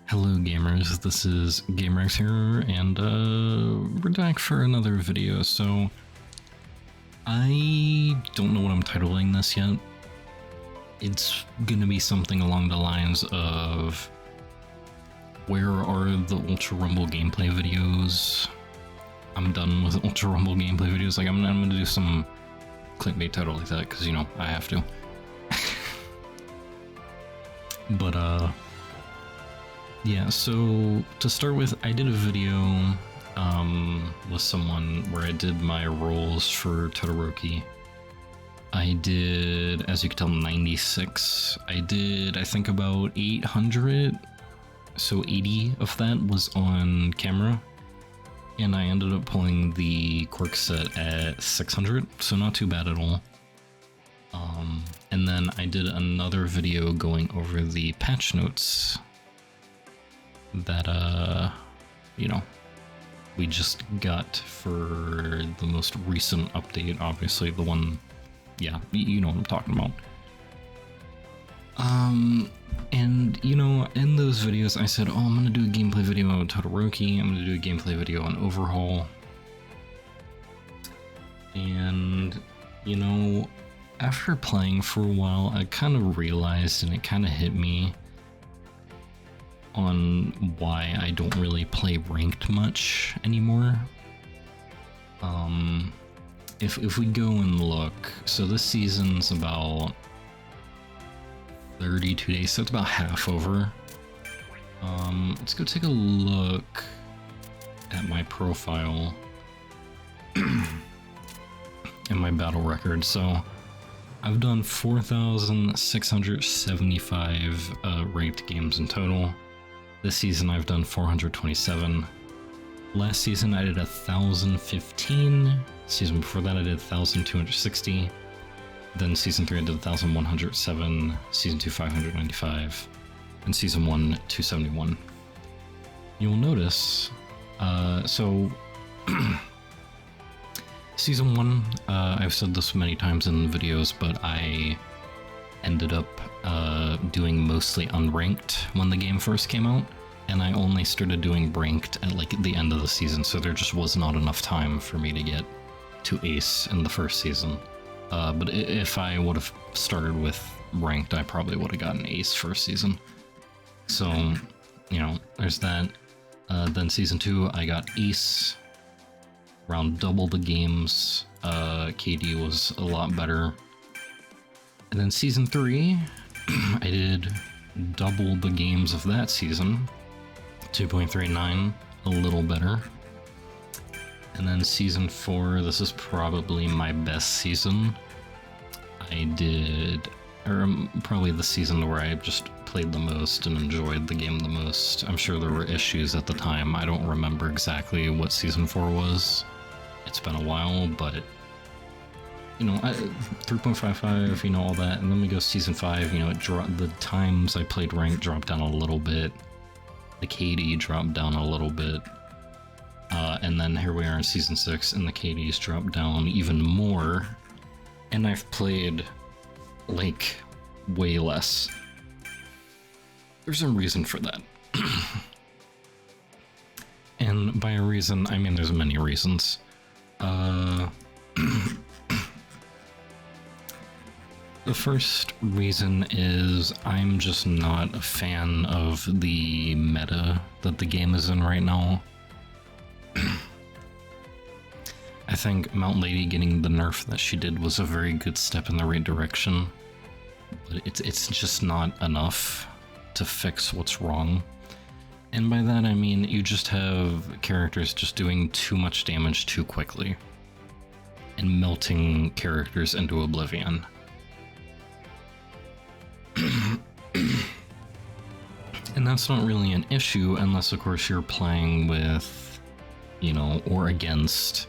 Hello gamers, this is GamerX here, and we're back for another video. So, I don't know what I'm titling this yet. It's gonna be something along the lines of, where are the Ultra Rumble gameplay videos? I'm done with Ultra Rumble gameplay videos. Like, I'm gonna do some clickbait title like that, because, you know, I have to. But, yeah, so to start with, I did a video with someone where I did my roles for Todoroki. I did, as you can tell, 96. I did, I think, about 800, so 80 of that was on camera. And I ended up pulling the quirk set at 600, so not too bad at all. And then I did another video going over the patch notes that, you know, we just got for the most recent update, obviously the one, yeah, you know what I'm talking about. And, you know, in those videos I said, oh, I'm gonna do a gameplay video on Todoroki, I'm gonna do a gameplay video on Overhaul. And, you know, after playing for a while, I kind of realized, and it kind of hit me, on why I don't really play ranked much anymore. If we go and look, so this season's about 32 days, so it's about half over. Let's go take a look at my profile and my battle record. So I've done 4,675 ranked games in total. This season I've done 427. Last season I did 1,015. Season before that I did 1,260. Then season 3 I did 1,107. Season 2 595. And season 1 271. You'll notice, so season 1, I've said this many times in videos, but I ended up doing mostly unranked when the game first came out, and I only started doing ranked at like the end of the season, so there just was not enough time for me to get to ace in the first season. But if I would have started with ranked, I probably would have gotten ace first season. So, you know, there's that. Then season 2 I got ace, around double the games. KD was a lot better. And then season 3, I did double the games of that season, 2.39, a little better. And then season 4, this is probably my best season. I did, or probably the season where I just played the most and enjoyed the game the most. I'm sure there were issues at the time. I don't remember exactly what season 4 was. It's been a while, but you know, 3.55, you know, all that, and then we go season 5, you know, it dropped, the times I played ranked dropped down a little bit, the KD dropped down a little bit, and then here we are in season 6, and the KD's dropped down even more, and I've played, like, way less. There's a reason for that. And by a reason, I mean there's many reasons. The first reason is I'm just not a fan of the meta that the game is in right now. I think Mountain Lady getting the nerf that she did was a very good step in the right direction, but it's just not enough to fix what's wrong. And by that I mean you just have characters just doing too much damage too quickly and melting characters into oblivion. And that's not really an issue unless, of course, you're playing with, you know, or against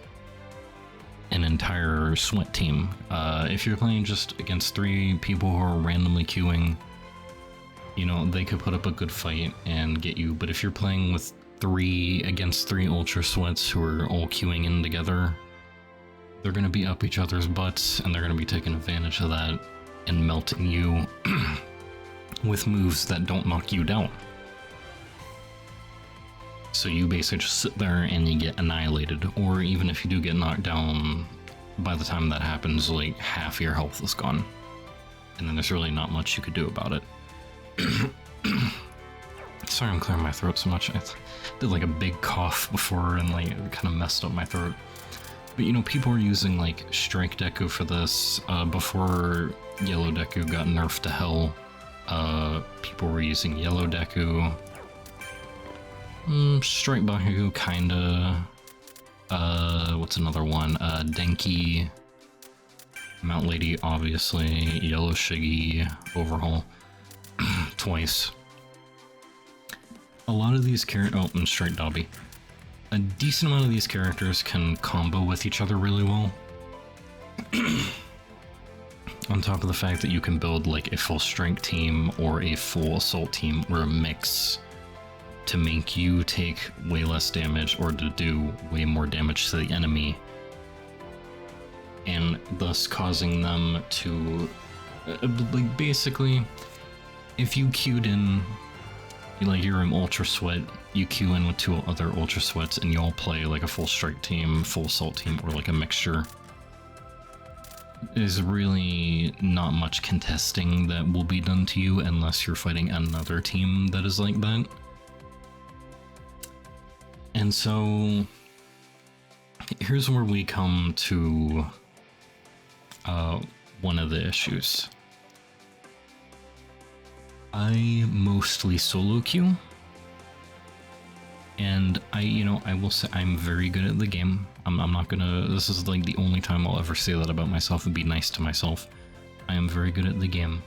an entire sweat team. If you're playing just against 3 people who are randomly queuing, you know, they could put up a good fight and get you. But if you're playing with 3 against 3 ultra sweats who are all queuing in together, they're going to be up each other's butts, and they're going to be taking advantage of that and melting you with moves that don't knock you down. So you basically just sit there and you get annihilated, or even if you do get knocked down, by the time that happens, like half your health is gone. And then there's really not much you could do about it. Sorry, I'm clearing my throat so much. I did like a big cough before and like it kind of messed up my throat. But you know, people are using like Strike Deku for this. Before Yellow Deku got nerfed to hell, people were using Yellow Deku. Strike Bakugo kinda. What's another one? Denki. Mount Lady, obviously. Yellow Shiggy. Overhaul. Twice. A lot of these characters... Oh, and Strike Dobby. A decent amount of these characters can combo with each other really well. On top of the fact that you can build like a full strength team or a full assault team or a mix to make you take way less damage or to do way more damage to the enemy, and thus causing them to like basically, if you queued in like you're an Ultra Sweat, you queue in with 2 other Ultra Sweats and you all play like a full strike team, full assault team, or like a mixture, there's really not much contesting that will be done to you unless you're fighting another team that is like that. And so here's where we come to one of the issues. I mostly solo queue, and I will say I'm very good at the game. I'm not gonna, this is like the only time I'll ever say that about myself and be nice to myself. I am very good at the game.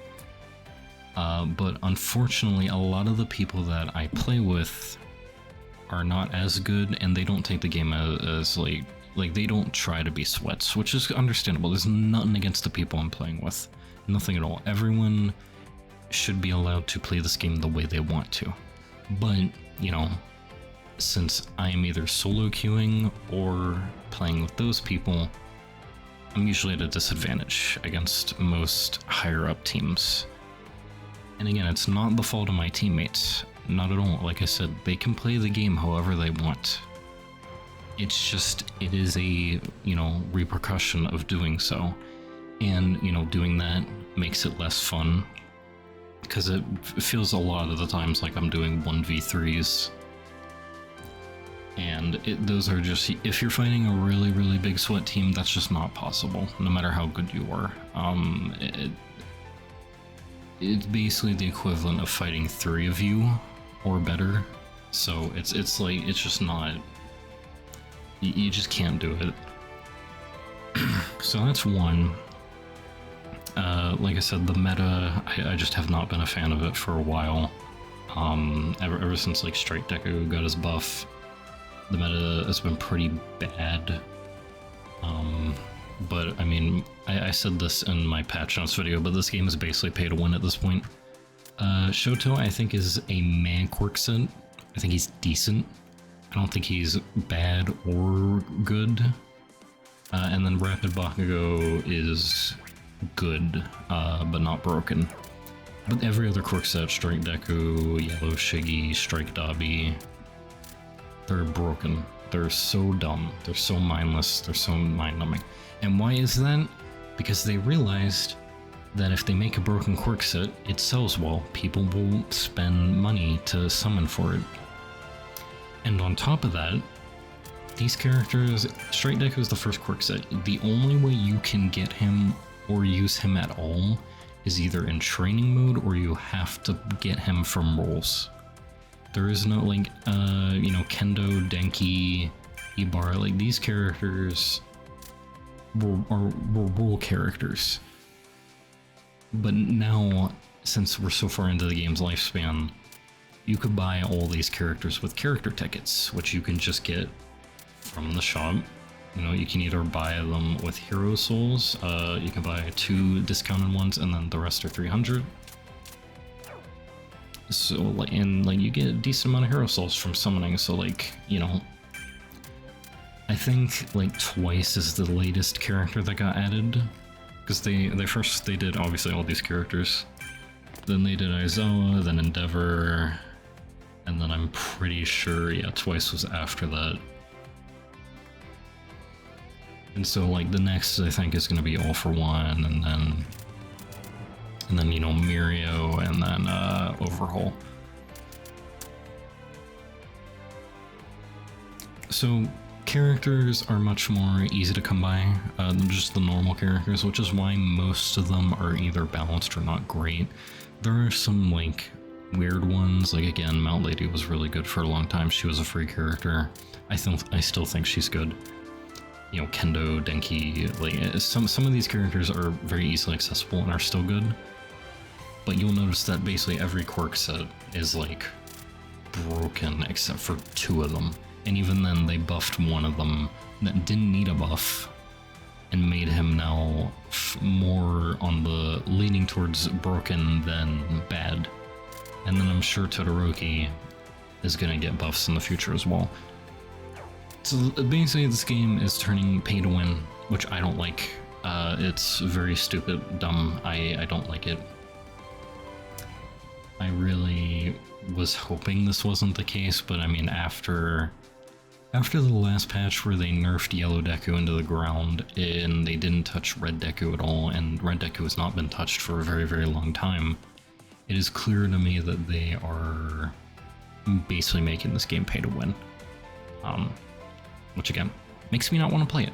But unfortunately, a lot of the people that I play with are not as good, and they don't take the game as like they don't try to be sweats, which is understandable. There's nothing against the people I'm playing with. Nothing at all. Everyone should be allowed to play this game the way they want to. But, you know, since I am either solo queuing or playing with those people, I'm usually at a disadvantage against most higher up teams. And again, it's not the fault of my teammates. Not at all. Like I said, they can play the game however they want. It's just, it is a, repercussion of doing so. And, doing that makes it less fun, because it feels a lot of the times like I'm doing 1v3s. And those are just, if you're fighting a really, really big sweat team, that's just not possible, no matter how good you are. It's basically the equivalent of fighting 3 of you or better. So it's just not, you just can't do it. So that's one. Like I said, the meta, I just have not been a fan of it for a while. Ever since like Strike Deku got his buff, the meta has been pretty bad. But I mean, I said this in my patch notes video, but this game is basically pay to win at this point. Shoto, I think, is a man quirk set. I think he's decent. I don't think he's bad or good. And then Rapid Bakugo is good, but not broken. But every other quirk set, Strike Deku, Yellow Shiggy, Strike Dobby, they're broken. They're so dumb. They're so mindless. They're so mind-numbing. And why is that? Because they realized that if they make a broken quirk set, it sells well. People will spend money to summon for it. And on top of that, these characters, Strike Deku is the first quirk set. The only way you can get him or use him at all is either in training mode or you have to get him from rolls. There is no like, Kendo, Denki, Ibara, like these characters were role characters. But now, since we're so far into the game's lifespan, you could buy all these characters with character tickets, which you can just get from the shop. You can either buy them with hero souls, you can buy 2 discounted ones, and then the rest are 300. So, you get a decent amount of hero souls from summoning, so I think Twice is the latest character that got added, because they did obviously all these characters. Then they did Aizawa, then Endeavor, And then I'm pretty sure, yeah, twice was after that. And so like the next I think is gonna be All for One, and then you know, Mirio, and then Overhaul. So characters are much more easy to come by than just the normal characters, which is why most of them are either balanced or not great. There are some like weird ones, like again, Mount Lady was really good for a long time. She was a free character. I still think she's good. You know, Kendo, Denki, like some of these characters are very easily accessible and are still good. But you'll notice that basically every quirk set is like broken except for 2 of them. And even then, they buffed one of them that didn't need a buff and made him now more on the leaning towards broken than bad. And then I'm sure Todoroki is gonna get buffs in the future as well. So basically this game is turning pay to win, which I don't like. It's very stupid, dumb. I don't like it. I really was hoping this wasn't the case, but I mean, after the last patch where they nerfed Yellow Deku into the ground and they didn't touch Red Deku at all, and Red Deku has not been touched for a very, very long time, it is clear to me that they are basically making this game pay to win. Which again, makes me not want to play it.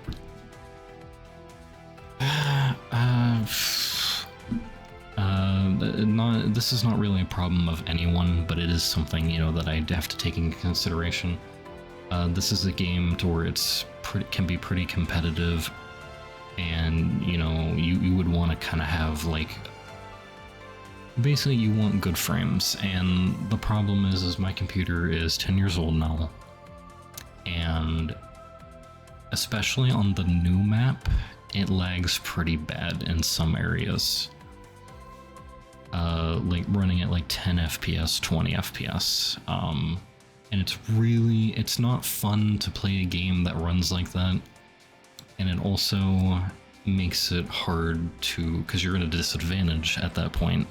This is not really a problem of anyone, but it is something, you know, that I have to take into consideration. This is a game to where can be pretty competitive, and you know, you would want to kind of have like, basically you want good frames, and the problem is my computer is 10 years old now, and especially on the new map, it lags pretty bad in some areas. Like running at like 10 FPS, 20 FPS. And it's not fun to play a game that runs like that. And it also makes it hard to, because you're at a disadvantage at that point.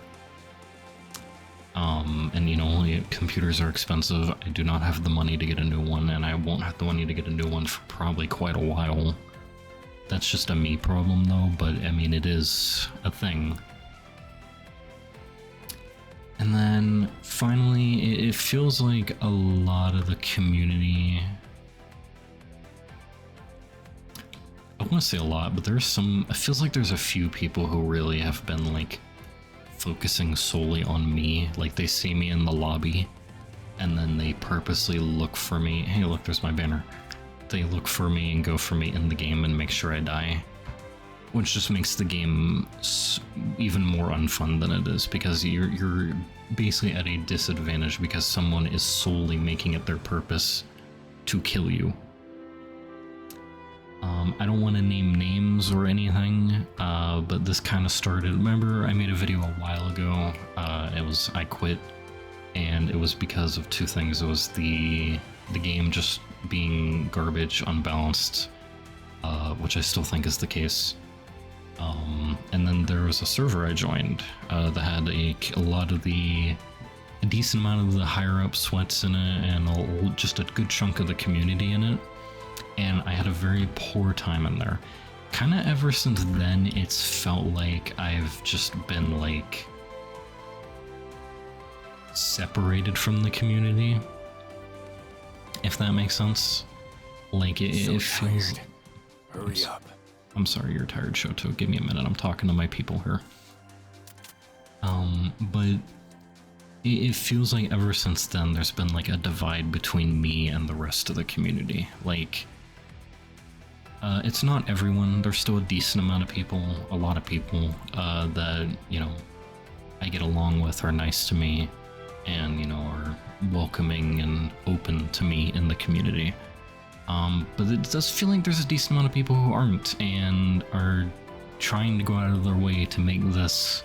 And you know, computers are expensive. I do not have the money to get a new one, and I won't have the money to get a new one for probably quite a while. That's just a me problem though, but I mean, it is a thing. And then finally, it feels like a lot of the community, I want to say a lot, but it feels like there's a few people who really have been like focusing solely on me. Like they see me in the lobby and then they purposely look for me. Hey, look, there's my banner. They look for me and go for me in the game and make sure I die. Which just makes the game even more unfun than it is, because you're basically at a disadvantage because someone is solely making it their purpose to kill you. I don't want to name names or anything, but this kind of started. Remember, I made a video a while ago. I quit, and it was because of 2 things. It was the game just being garbage, unbalanced, which I still think is the case. And then there was a server I joined that had a decent amount of the higher up sweats in it, and just a good chunk of the community in it. And I had a very poor time in there. Kind of ever since then, it's felt like I've just been like separated from the community, if that makes sense. Like it feels. Hurry up. I'm sorry you're tired, Shoto. Give me a minute. I'm talking to my people here. But it feels like ever since then there's been like a divide between me and the rest of the community. Like, it's not everyone. There's still a decent amount of people, a lot of people that, you know, I get along with, are nice to me, and, you know, are welcoming and open to me in the community. But it does feel like there's a decent amount of people who aren't, and are trying to go out of their way to make this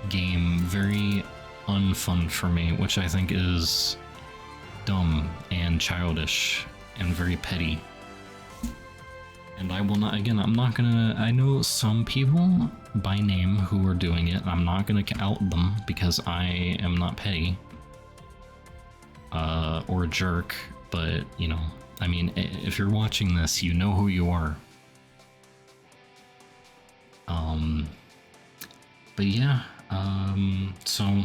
game very unfun for me, which I think is dumb and childish and very petty. And I will not, again, I'm not gonna, I know some people by name who are doing it. I'm not gonna out them because I am not petty. or a jerk, but, you know, I mean, if you're watching this, you know who you are. But yeah, so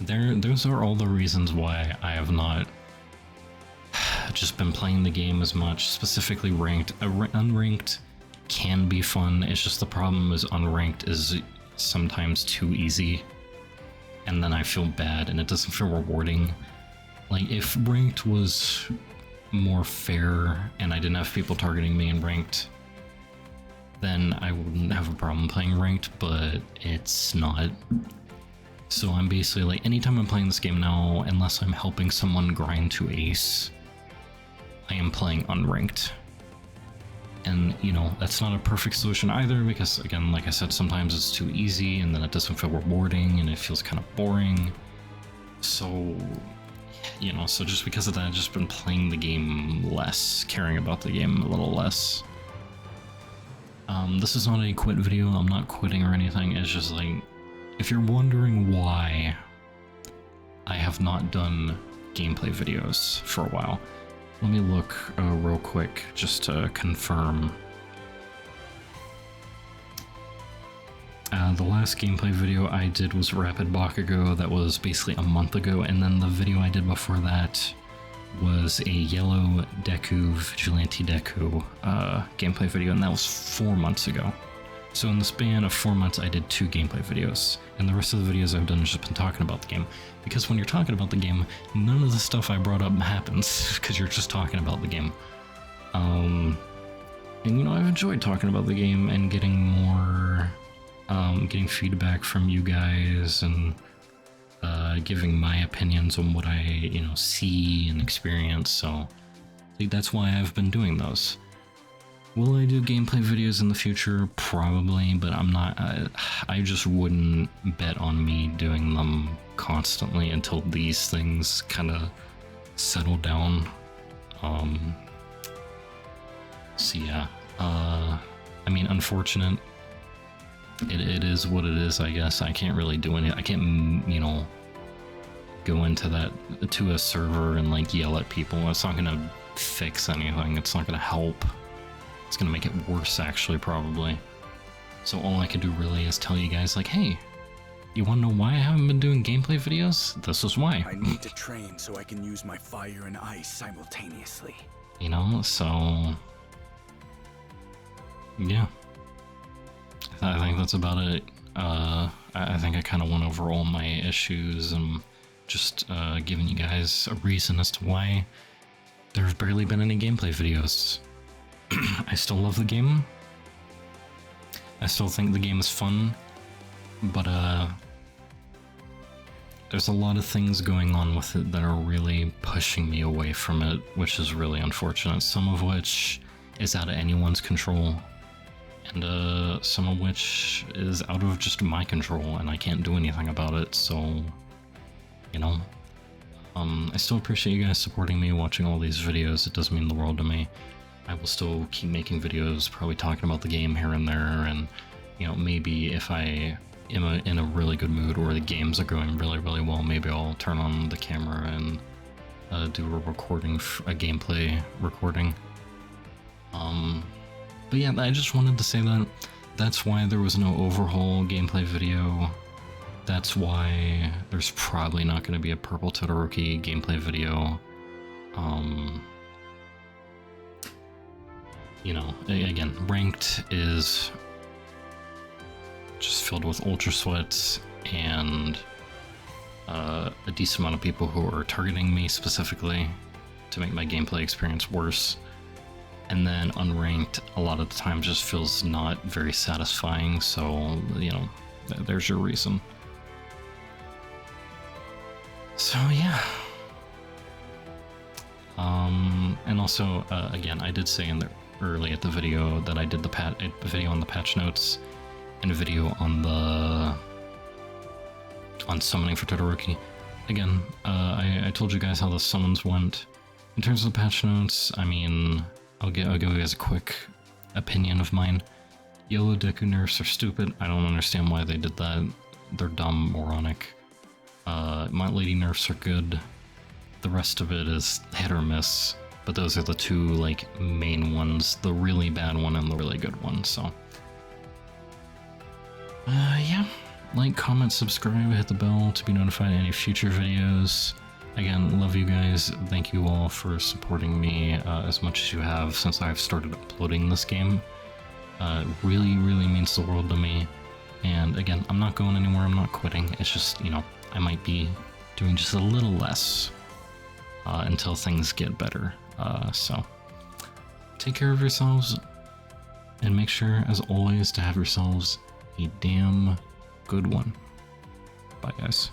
those are all the reasons why I have not just been playing the game as much, specifically ranked. Unranked can be fun, it's just the problem is unranked is sometimes too easy, and then I feel bad and it doesn't feel rewarding. Like, if ranked was more fair and I didn't have people targeting me in ranked, then I wouldn't have a problem playing ranked, but it's not. So I'm basically like, anytime I'm playing this game now, unless I'm helping someone grind to ace, I am playing unranked. And, you know, that's not a perfect solution either, because, again, like I said, sometimes it's too easy and then it doesn't feel rewarding and it feels kind of boring. So, you know, so just because of that, I've just been playing the game less, caring about the game a little less. This is not a quit video, I'm not quitting or anything, it's just like, if you're wondering why I have not done gameplay videos for a while, let me look real quick just to confirm. The last gameplay video I did was Rapid Bakugo, that was basically a month ago, and then the video I did before that was a Yellow Deku Vigilante Deku gameplay video, and that was 4 months ago. So in the span of 4 months, I did 2 gameplay videos, and the rest of the videos I've done has just been talking about the game. Because when you're talking about the game, none of the stuff I brought up happens, because you're just talking about the game. And you know, I've enjoyed talking about the game and getting more, getting feedback from you guys, and giving my opinions on what I, you know, see and experience, so like, that's why I've been doing those. Will I do gameplay videos in the future? Probably, but I'm not, I just wouldn't bet on me doing them constantly until these things kind of settle down. So yeah, I mean, unfortunate. It is what it is, I guess. I can't really do anything. I can't, you know, go into that, to a server and like yell at people. It's not gonna fix anything. It's not gonna help. It's gonna make it worse, actually, probably. So all I can do really is tell you guys, like, hey, you wanna know why I haven't been doing gameplay videos? This is why. I need to train so I can use my fire and ice simultaneously. You know, so yeah. I think that's about it. I think I kind of went over all my issues and just giving you guys a reason as to why there's barely been any gameplay videos. I still love the game. I still think the game is fun, but there's a lot of things going on with it that are really pushing me away from it, which is really unfortunate. Some of which is out of anyone's control, and some of which is out of just my control, and I can't do anything about it, so, you know. I still appreciate you guys supporting me, watching all these videos. It does mean the world to me. I will still keep making videos, probably talking about the game here and there, and, you know, maybe if I am in a really good mood or the games are going really, really well, maybe I'll turn on the camera and do a recording, a gameplay recording. But yeah, I just wanted to say that that's why there was no overhaul gameplay video. That's why there's probably not going to be a Purple Todoroki gameplay video. You know, again, ranked is just filled with ultra sweats and a decent amount of people who are targeting me specifically to make my gameplay experience worse. And then unranked a lot of the time just feels not very satisfying, so, you know, there's your reason. So yeah. And also, again, I did say early at the video that I did the video on the patch notes and a video on summoning for Todoroki. Again, I told you guys how the summons went. In terms of the patch notes, I mean, I'll give you guys a quick opinion of mine. Yellow Deku nerfs are stupid. I don't understand why they did that. They're dumb, moronic. My Lady nerfs are good. The rest of it is hit or miss, but those are the two like main ones, the really bad one and the really good one. So yeah, like, comment, subscribe, hit the bell to be notified of any future videos. Again, love you guys. Thank you all for supporting me as much as you have since I've started uploading this game. Really means the world to me. And again, I'm not going anywhere, I'm not quitting. It's just, you know, I might be doing just a little less until things get better. So take care of yourselves and make sure, as always, to have yourselves a damn good one. Bye, guys.